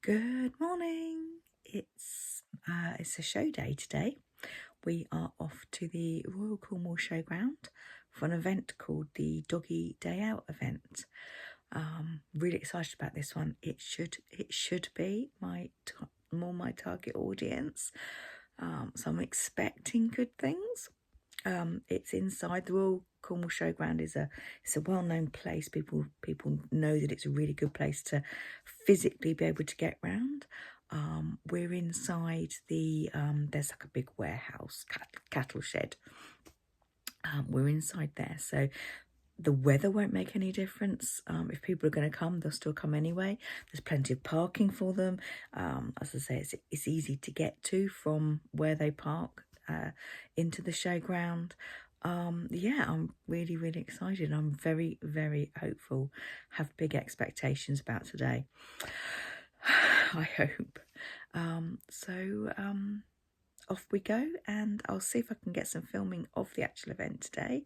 Good morning. It's a show day today. We are off to the Royal Cornwall Showground for an event called the Doggy Day Out event. Really excited about this one. It should be my target audience. So I'm expecting good things. It's inside the Royal Cornwall Showground. It's a well-known place. People know that it's a really good place to physically be able to get round. We're inside the there's like a big warehouse, cattle shed. We're inside there, so the weather won't make any difference. If people are going to come, they'll still come anyway. There's plenty of parking for them. As I say, it's easy to get to from where they park into the showground. Yeah, I'm really excited. I'm very hopeful. Have big expectations about today. I hope. Off we go, and I'll see if I can get some filming of the actual event today.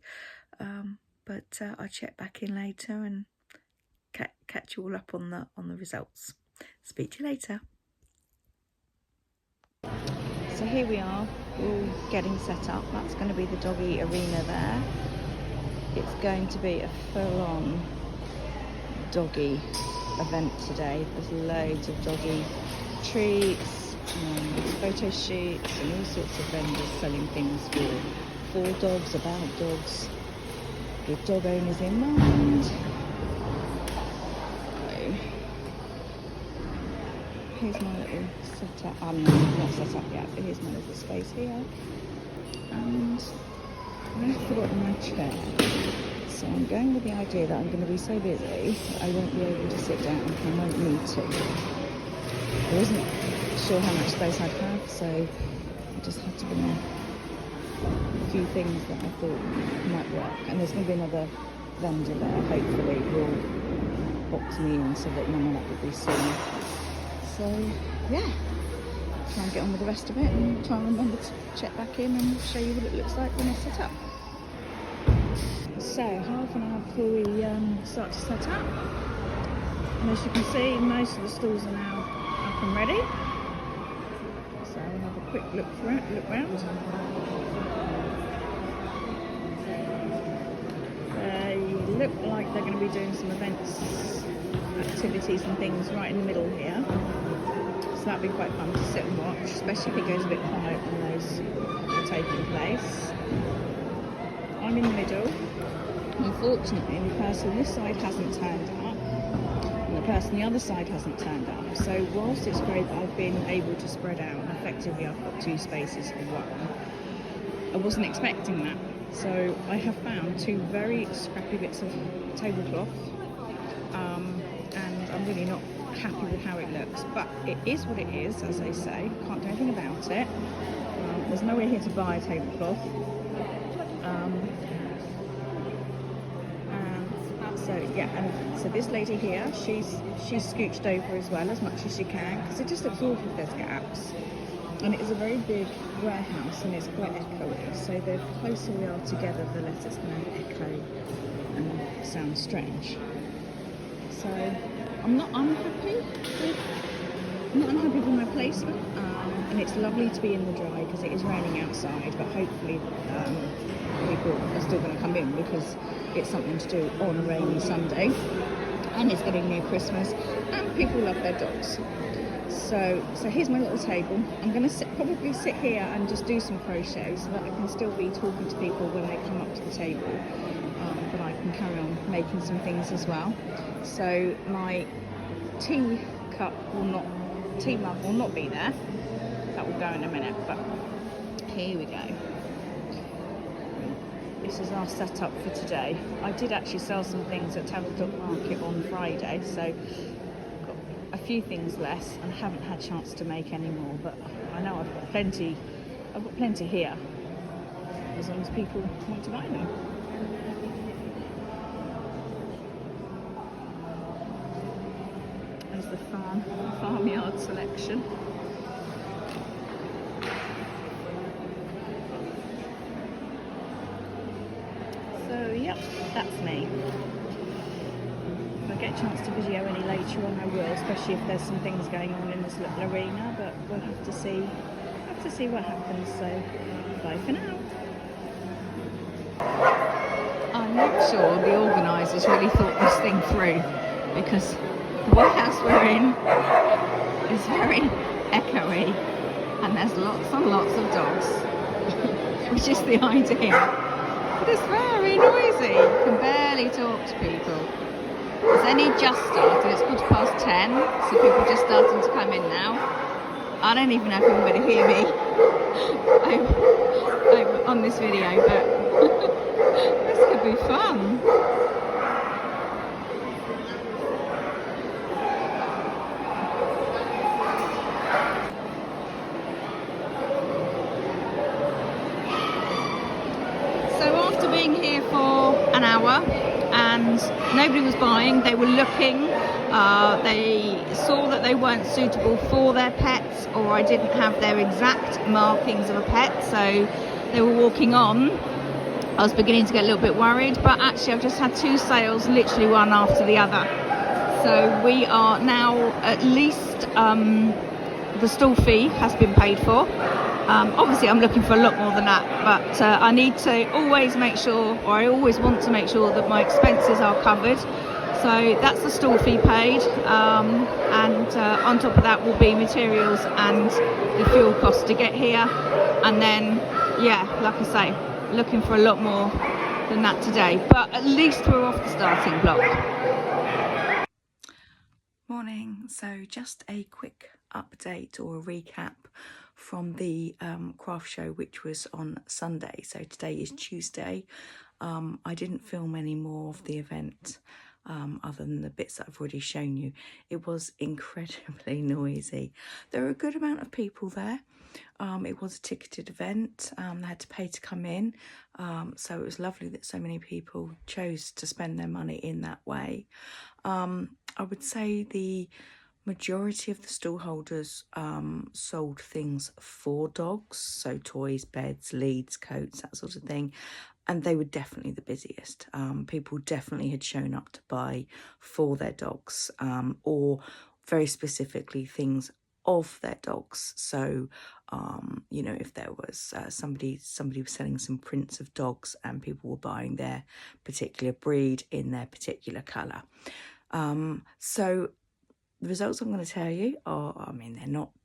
But I'll check back in later and catch you all up on the results. Speak to you later. So here we are, all getting set up. That's going to be the doggy arena there. It's going to be a full-on doggy event today. There's loads of doggy treats and photo shoots and all sorts of vendors selling things for dogs, about dogs, with dog owners in mind. So here's my little setup. I'm not set up yet, but here's my little space here. And I've forgotten my chair. So I'm going with the idea that I'm going to be so busy that I won't be able to sit down and I won't need to. I wasn't sure how much space I'd have, so I just had to bring a few things that I thought might work. And there's going to be another vendor there, hopefully will box me in so that none of that will be seen. So yeah, try and get on with the rest of it and try and remember to check back in and show you what it looks like when it's set up. So half an hour before we start to set up, and as you can see, most of the stalls are now up and ready. So we'll have a quick look round. They look like they're going to be doing some events, activities and things right in the middle here. So that'll be quite fun to sit and watch, especially if it goes a bit quiet when those are taking place. I'm in the middle. Unfortunately, the person on this side hasn't turned up, and the person on the other side hasn't turned up. So whilst it's great that I've been able to spread out, and effectively I've got 2 spaces for one, I wasn't expecting that. So I have found 2 very scrappy bits of tablecloth, and I'm really not happy with how it looks. But it is what it is, as they say. Can't do anything about it. There's nowhere here to buy a tablecloth. So yeah, and so this lady here, she's scooched over as well as much as she can, because it just looks awful if there's gaps. And it is a very big warehouse and it's quite echoey, so the closer we are together, the less it's going to echo and sound strange. So I'm not unhappy with my placement, and it's lovely to be in the dry because it is raining outside, but hopefully people are still going to come in because it's something to do on a rainy Sunday, and it's getting near Christmas and people love their dogs. So here's my little table. I'm going to probably sit here and just do some crochet so that I can still be talking to people when they come up to the table, but I can carry on making some things as well. So my tea mug will not be there. That will go in a minute, but here we go. This is our setup for today. I did actually sell some things at Tavistock Market on Friday, so got a few things less and haven't had a chance to make any more, but I know I've got plenty here, as long as people want to buy them. There's the farmyard selection. So yep, that's me. If I get get a chance to video any later on, I will, especially if there's some things going on in this little arena, but we'll have to see what happens. So bye for now. I'm not sure the organisers really thought this thing through, because the warehouse we're in is very echoey and there's lots and lots of dogs, which is the idea. But it's very noisy. You can barely talk to people. It's only just started. It's 10:15, so people are just starting to come in now. I don't even know if anybody hear me on this video, but this could be fun. So after being here for an hour and nobody was buying, they were looking, they saw that they weren't suitable for their pets, or I didn't have their exact markings of a pet, so they were walking on. I was beginning to get a little bit worried, but actually I've just had 2 sales, literally one after the other. So we are now, at least the stall fee has been paid for. Obviously I'm looking for a lot more than that, but I need to always make sure, or I always want to make sure that my expenses are covered. So that's the stall fee paid, and on top of that will be materials and the fuel cost to get here. And then, yeah, like I say, looking for a lot more than that today, but at least we're off the starting block. Morning. So just a quick update or a recap from the craft show, which was on Sunday. So today is Tuesday. I didn't film any more of the event other than the bits that I've already shown you. It was incredibly noisy. There were a good amount of people there. It was a ticketed event. They had to pay to come in, so it was lovely that so many people chose to spend their money in that way. I would say the majority of the stall holders sold things for dogs, so toys, beds, leads, coats, that sort of thing, and they were definitely the busiest. People definitely had shown up to buy for their dogs, or very specifically things of their dogs. So you know, if there was somebody was selling some prints of dogs and people were buying their particular breed in their particular colour. So the results I'm going to tell you are, I mean,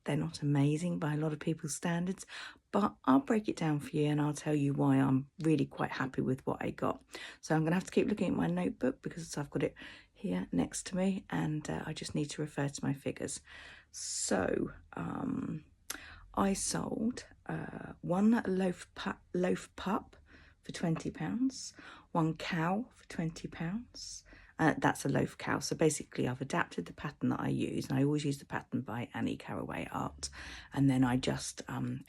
they're not amazing by a lot of people's standards, but I'll break it down for you and I'll tell you why I'm really quite happy with what I got. So I'm going to have to keep looking at my notebook because I've got it here next to me, and I just need to refer to my figures. So I sold one loaf pup for £20, one cow for £20. That's a loaf cow. So basically I've adapted the pattern that I use, and I always use the pattern by Annie Caraway Art, and then I just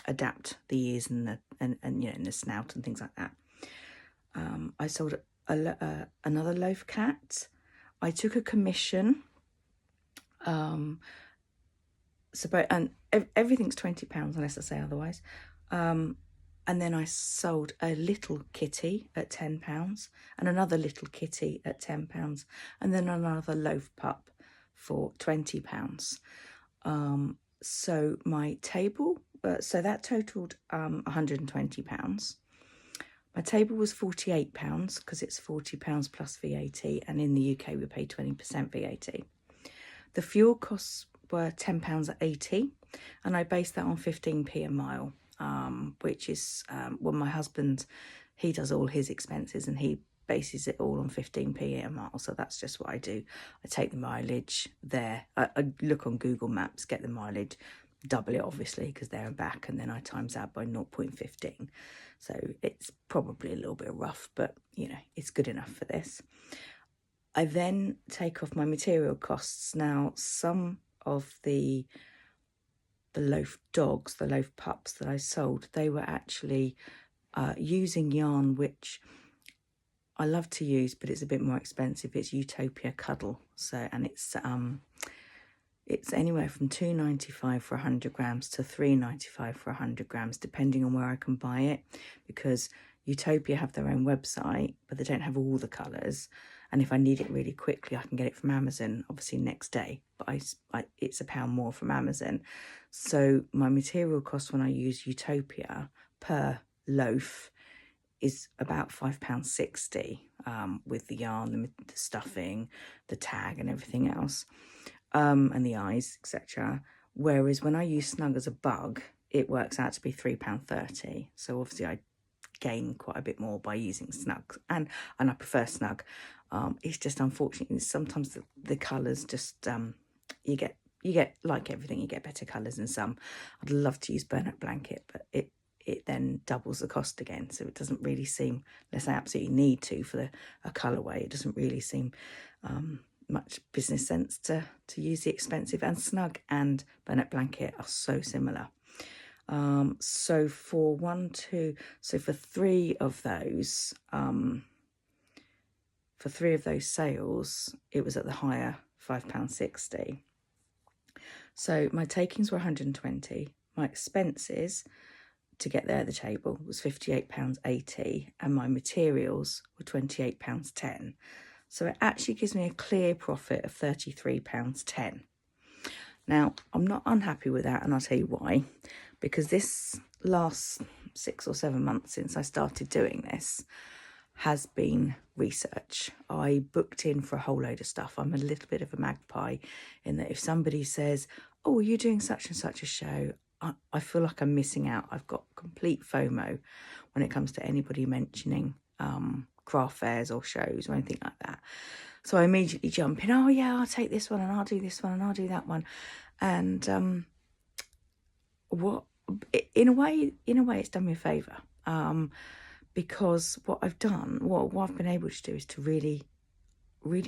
adapt the ears and the you know, and the snout and things like that. I sold another loaf cat. I took a commission. And everything's £20 unless I say otherwise. And then I sold a little kitty at £10, and another little kitty at £10, and then another loaf pup for £20. So my table, so that totaled £120. My table was £48 because it's £40 plus VAT, and in the UK we pay 20% VAT. The fuel costs were £10.80, and I based that on 15p a mile. Which is, well, my husband, he does all his expenses and he bases it all on 15p a mile. So that's just what I do. I take the mileage there. I look on Google Maps, get the mileage, double it obviously because there and back, and then I times that by 0.15. So it's probably a little bit rough, but you know, it's good enough for this. I then take off my material costs. Now, some of the loaf dogs, the loaf pups that I sold, they were actually using yarn which I love to use, but it's a bit more expensive. It's Utopia Cuddle, so, and it's anywhere from £2.95 for 100 grams to £3.95 for 100 grams, depending on where I can buy it, because Utopia have their own website, but they don't have all the colours, And if I need it really quickly, I can get it from Amazon, obviously next day. But it's £1 more from Amazon. So my material cost when I use Utopia per loaf is about £5.60 with the yarn, the stuffing, the tag and everything else, and the eyes, etc. Whereas when I use Snug as a bug, it works out to be £3.30. So obviously I gain quite a bit more by using Snug, and I prefer Snug. It's just unfortunately sometimes the colours just you get like everything, you get better colours in some. I'd love to use burnout blanket, but it then doubles the cost again, so it doesn't really seem, unless I absolutely need to for a colourway, it doesn't really seem much business sense to use the expensive. And Snug and burnout blanket are so similar. So for three of those sales, it was at the higher £5.60. So my takings were 120. My expenses to get there at the table was £58.80, and my materials were £28.10. So it actually gives me a clear profit of £33.10. Now, I'm not unhappy with that, and I'll tell you why. Because this last 6 or 7 months since I started doing this has been research. I booked in for a whole load of stuff. I'm a little bit of a magpie in that if somebody says, oh, are you doing such and such a show? I feel like I'm missing out. I've got complete FOMO when it comes to anybody mentioning craft fairs or shows or anything like that. So I immediately jump in, oh yeah, I'll take this one and I'll do this one and I'll do that one. And in a way it's done me a favour, because what I've done, what I've been able to do is to really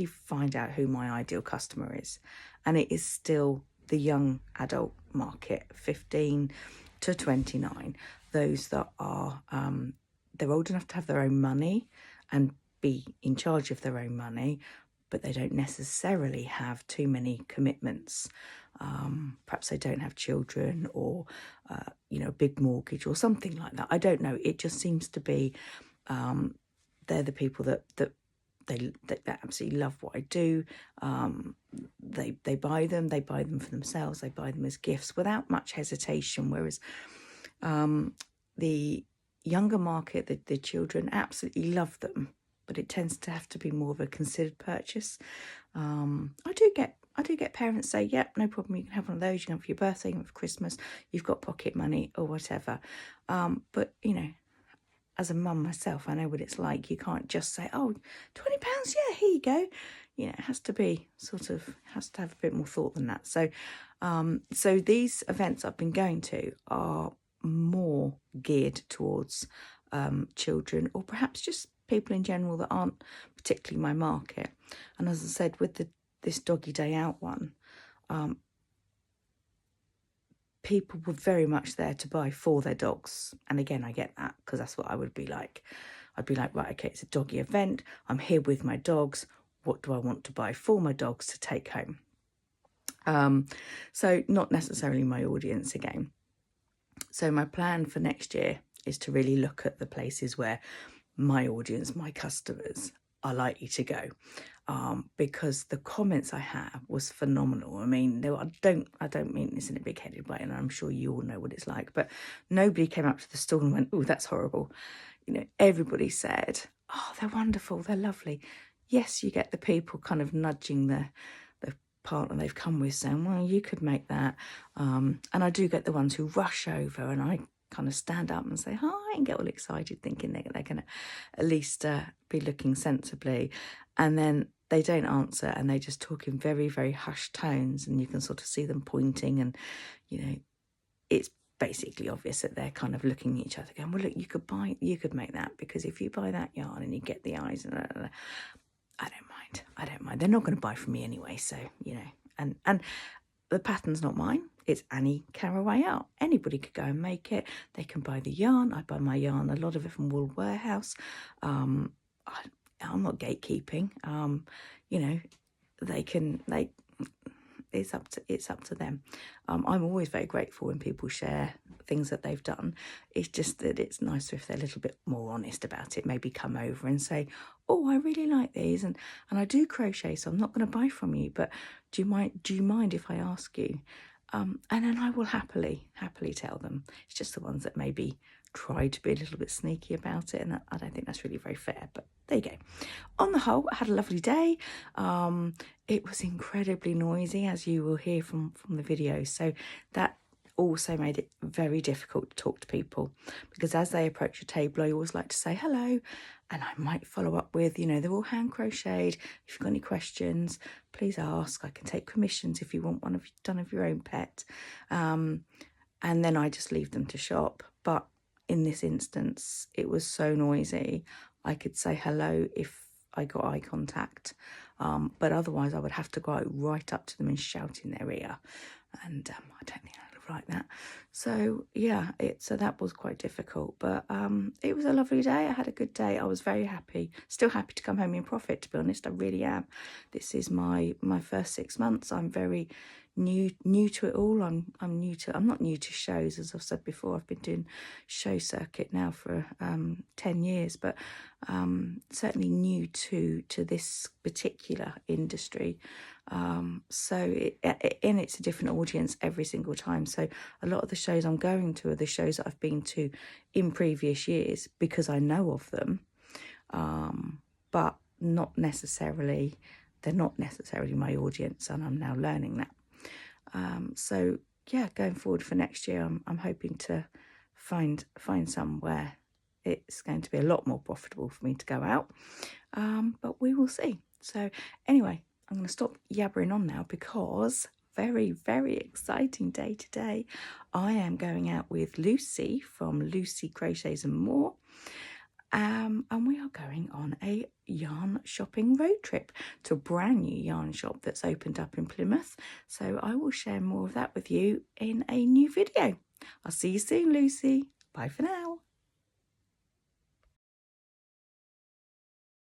find out who my ideal customer is. And it is still the young adult market, 15 to 29, those that are they're old enough to have their own money and be in charge of their own money, but they don't necessarily have too many commitments. Perhaps they don't have children, or a big mortgage or something like that. I don't know. It just seems to be they're the people that they absolutely love what I do. They buy them for themselves, they buy them as gifts without much hesitation, whereas the younger market, the children absolutely love them, but it tends to have to be more of a considered purchase. I do get parents say, yep, no problem, you can have one of those, you can have for your birthday, you can have for Christmas, you've got pocket money or whatever. But as a mum myself, I know what it's like. You can't just say, oh, £20, yeah, here you go. It has to be has to have a bit more thought than that. So these events I've been going to are more geared towards children, or perhaps just people in general that aren't particularly my market. And as I said, with this Doggy Day Out one, people were very much there to buy for their dogs. And again, I get that, because that's what I would be like. I'd be like, right, okay, it's a doggy event. I'm here with my dogs. What do I want to buy for my dogs to take home? So not necessarily my audience again. So my plan for next year is to really look at the places where my audience, my customers are likely to go. Because the comments I have was phenomenal. I mean, I don't mean this in a big-headed way, and I'm sure you all know what it's like, but nobody came up to the stall and went, oh, that's horrible. Everybody said, oh, they're wonderful, they're lovely. Yes, you get the people kind of nudging the partner they've come with, saying, well, you could make that. And I do get the ones who rush over, and I kind of stand up and say hi and get all excited, thinking they're going to at least be looking sensibly. And then they don't answer, and they just talk in very, very hushed tones, and you can sort of see them pointing, and it's basically obvious that they're kind of looking at each other going, well, look, you could make that, because if you buy that yarn and you get the eyes, and I don't mind. They're not going to buy from me anyway, so and the pattern's not mine. It's Annie Caraway Art. Anybody could go and make it. They can buy the yarn. I buy my yarn, a lot of it from Wool Warehouse. I'm not gatekeeping. It's up to them. I'm always very grateful when people share things that they've done. It's just that it's nicer if they're a little bit more honest about it. Maybe come over and say, oh, I really like these, and I do crochet, so I'm not going to buy from you, but do you mind if I ask you? And then I will happily tell them. It's just the ones that maybe try to be a little bit sneaky about it, and I don't think that's really very fair, but there you go. On the whole, I had a lovely day. It was incredibly noisy, as you will hear from the video, so that also made it very difficult to talk to people, because as they approach your table, I always like to say hello, and I might follow up with, they're all hand crocheted. If you've got any questions, please ask. I can take commissions if you want one done of your own pet. And then I just leave them to shop. But in this instance, it was so noisy, I could say hello if I got eye contact. But otherwise, I would have to go right up to them and shout in their ear. And I don't think I would have liked that. So yeah, so that was quite difficult. But it was a lovely day. I had a good day. I was very happy. Still happy to come home in profit, to be honest. I really am. This is my first 6 months. I'm very new to it all. I'm not new to shows, as I've said before. I've been doing show circuit now for 10 years, but certainly new to this particular industry. So it's a different audience every single time. So a lot of the shows I'm going to are the shows that I've been to in previous years because I know of them, but they're not necessarily my audience, and I'm now learning that. So yeah, going forward for next year, I'm hoping to find somewhere it's going to be a lot more profitable for me to go out, but we will see. So anyway, I'm going to stop yabbering on now, because very, very exciting day today. I am going out with Lucy from Lucy Crochets and More, and we are going on a yarn shopping road trip to a brand new yarn shop that's opened up in Plymouth. So I will share more of that with you in a new video. I'll see you soon, Lucy. Bye for now.